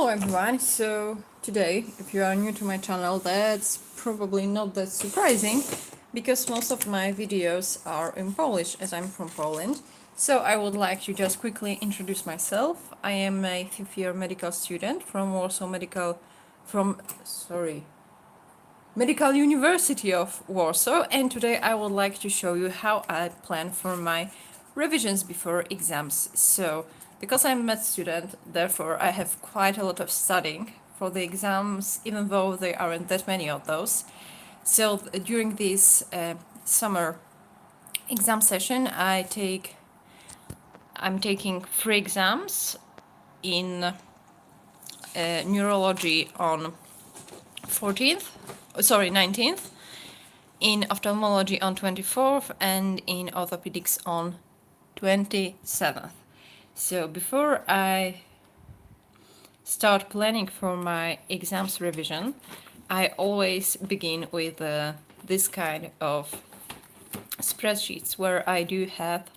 Hello everyone, so today, if you are new to my channel, that's probably not that surprising because most of my videos are in Polish as I'm from Poland. So I would like to just quickly introduce myself. I am a fifth year medical student from Medical University of Warsaw, and today I would like to show you how I plan for my revisions before exams. So, because I'm a med student, therefore I have quite a lot of studying for the exams, even though there aren't that many of those. So during this summer exam session, I'm taking 3 exams in neurology on 19th, in ophthalmology on 24th, and in orthopedics on 27th. So before I start planning for my exams revision, I always begin with this kind of spreadsheets where I do have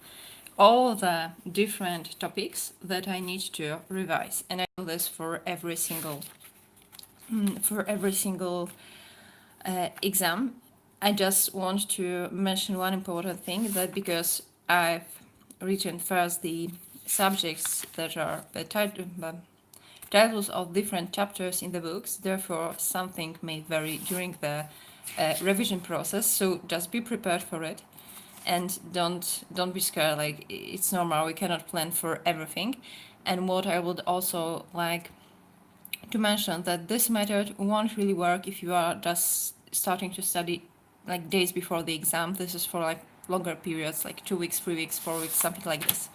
all the different topics that I need to revise, and I do this for every single exam. I just want to mention one important thing, that because I've written first the subjects that are the titles of different chapters in the books, therefore something may vary during the revision process, so just be prepared for it and don't be scared, like it's normal, we cannot plan for everything. And what I would also like to mention, that this method won't really work if you are just starting to study like days before the exam. This is for like longer periods, like 2 weeks, 3 weeks, 4 weeks, something like this.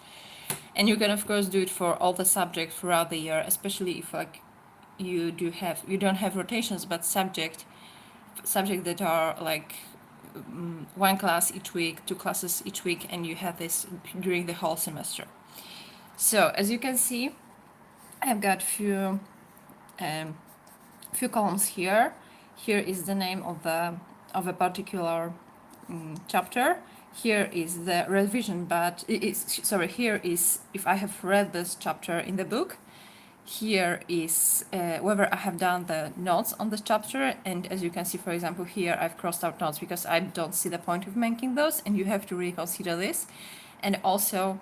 And you can of course do it for all the subjects throughout the year, especially if like you don't have rotations, but subject that are like one class each week, 2 classes each week, and you have this during the whole semester. So as you can see, I've got few columns here. Here is the name of a particular chapter. Here is the revision, but here is if I have read this chapter in the book. Here is whether I have done the notes on this chapter, and as you can see, for example, here I've crossed out notes because I don't see the point of making those, and you have to really consider this. And also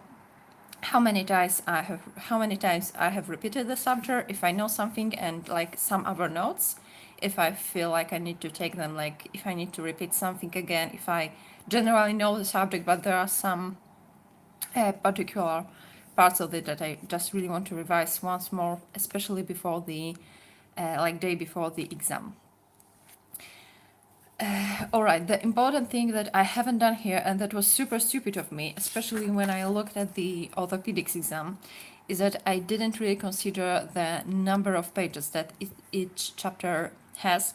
how many times I have repeated the subject, if I know something, and like some other notes, if I feel like I need to take them, like if I need to repeat something again, if I generally know the subject but there are some particular parts of it that I just really want to revise once more, especially before the day before the exam. Alright, the important thing that I haven't done here, and that was super stupid of me, especially when I looked at the orthopedics exam, is that I didn't really consider the number of pages that each chapter has.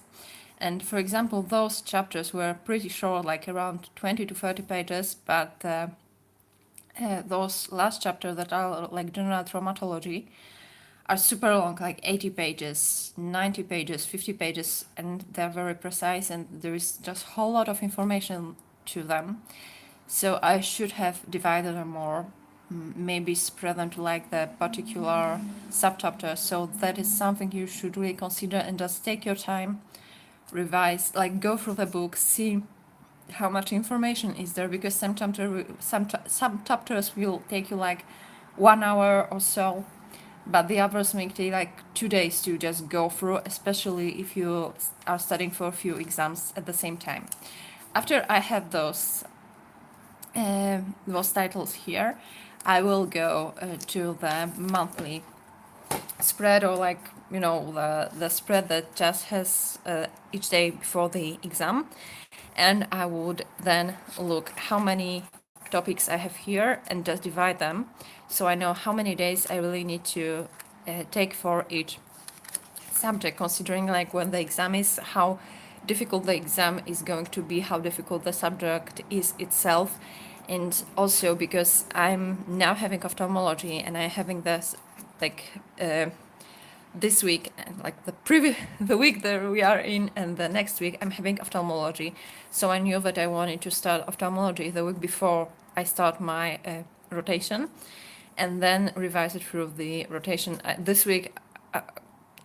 And for example, those chapters were pretty short, like around 20 to 30 pages, but those last chapters that are like general traumatology are super long, like 80 pages, 90 pages, 50 pages, and they're very precise, and there is just a whole lot of information to them. So I should have divided them more, maybe spread them to like the particular subchapter. So that is something you should really consider, and just take your time, revise, like go through the book, see how much information is there, because some chapters will take you like 1 hour or so, but the others may take like 2 days to just go through, especially if you are studying for a few exams at the same time. After I have those titles here, I will go to the monthly spread, or like, you know, the spread that just has each day before the exam, and I would then look how many topics I have here and just divide them, so I know how many days I really need to take for each subject, considering like when the exam is, how difficult the exam is going to be, how difficult the subject is itself. And also because I'm now having ophthalmology, and I'm having this like this week, and like the week that we are in, and the next week I'm having ophthalmology. So I knew that I wanted to start ophthalmology the week before I start my rotation, and then revise it through the rotation. This week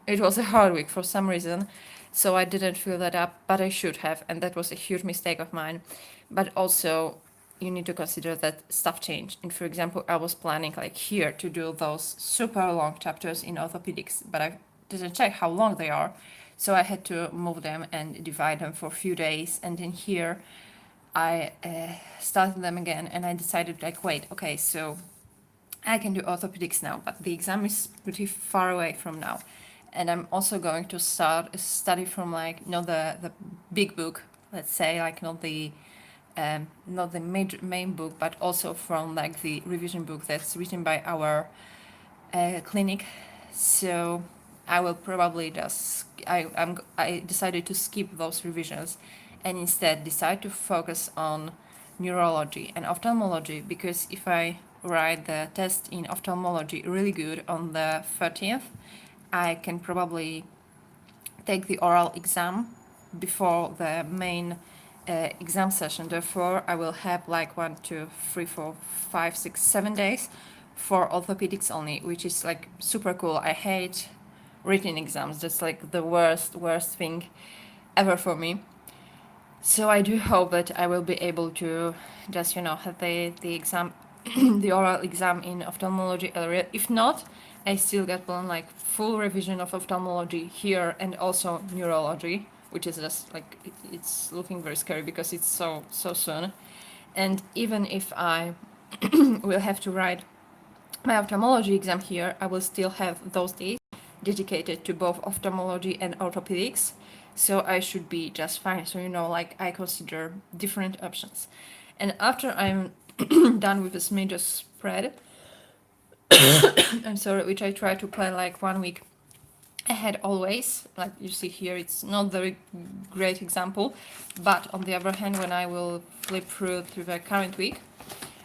it was a hard week for some reason, so I didn't fill that up, but I should have, and that was a huge mistake of mine. But also, you need to consider that stuff changed. And for example, I was planning like here to do those super long chapters in orthopedics, but I didn't check how long they are, so I had to move them and divide them for a few days. And then here, I started them again, and I decided like, wait, okay, so I can do orthopedics now, but the exam is pretty far away from now. And I'm also going to start a study from like, the big book, let's say, like not the main book, but also from like the revision book that's written by our clinic. So I will probably just, I decided to skip those revisions and instead decide to focus on neurology and ophthalmology, because if I write the test in ophthalmology really good on the 13th, I can probably take the oral exam before the main exam session. Therefore, I will have like 1, 2, 3, 4, 5, 6, 7 days for orthopedics only, which is like super cool. I hate written exams. That's like the worst thing ever for me. So I do hope that I will be able to just, have the exam, the oral exam in ophthalmology area. If not, I still get one like full revision of ophthalmology here and also neurology, which is just like, it's looking very scary because it's so soon. And even if I will have to write my ophthalmology exam here, I will still have those days dedicated to both ophthalmology and orthopedics. So I should be just fine. So, like I consider different options. And after I'm done with this major spread, I'm sorry, which I try to plan like 1 week ahead always. Like you see here, it's not very great example. But on the other hand, when I will flip through to the current week,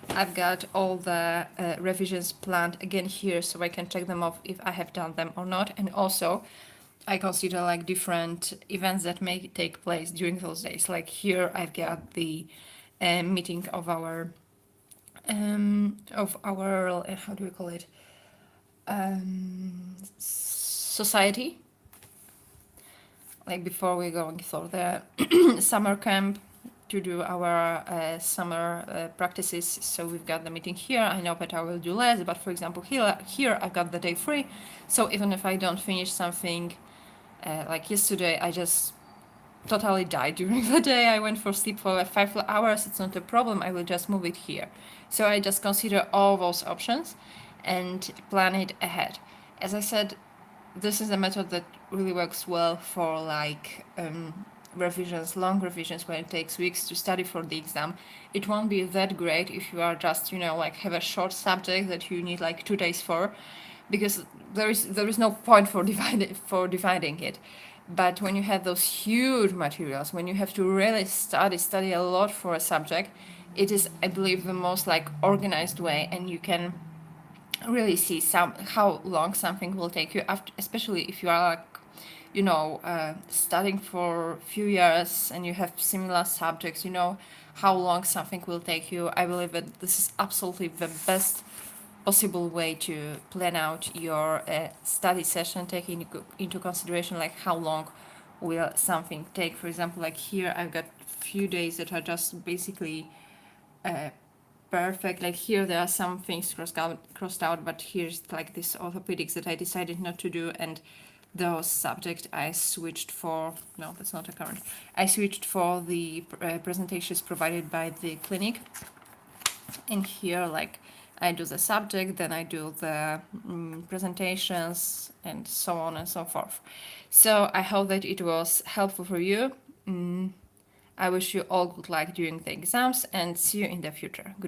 I've got all the revisions planned again here, so I can check them off if I have done them or not. And also, I consider like different events that may take place during those days. Like here, I've got the meeting of our how do we call it, society. Like before we're going through the summer camp to do our summer practices. So we've got the meeting here. I know that I will do less, but for example, here I've got the day free. So even if I don't finish something like yesterday, I just totally died during the day. I went for sleep for 5 hours. It's not a problem. I will just move it here. So I just consider all those options and plan it ahead. As I said, this is a method that really works well for like revisions, long revisions, when it takes weeks to study for the exam. It won't be that great if you are just, like have a short subject that you need like 2 days for, because there is no point for dividing it. But when you have those huge materials, when you have to really study a lot for a subject, it is, I believe, the most like organized way, and you can really see how long something will take you, after, especially if you are like studying for a few years and you have similar subjects, how long something will take you. I believe that this is absolutely the best possible way to plan out your study session, taking into consideration like how long will something take. For example, like here I've got few days that are just basically perfect. Like here there are some things crossed out, but here's like this orthopedics that I decided not to do, and those subjects I switched for. No, that's not a current. I switched for the presentations provided by the clinic. And here, like, I do the subject, then I do the presentations, and so on and so forth. So I hope that it was helpful for you. I wish you all good luck during the exams, and see you in the future. Goodbye.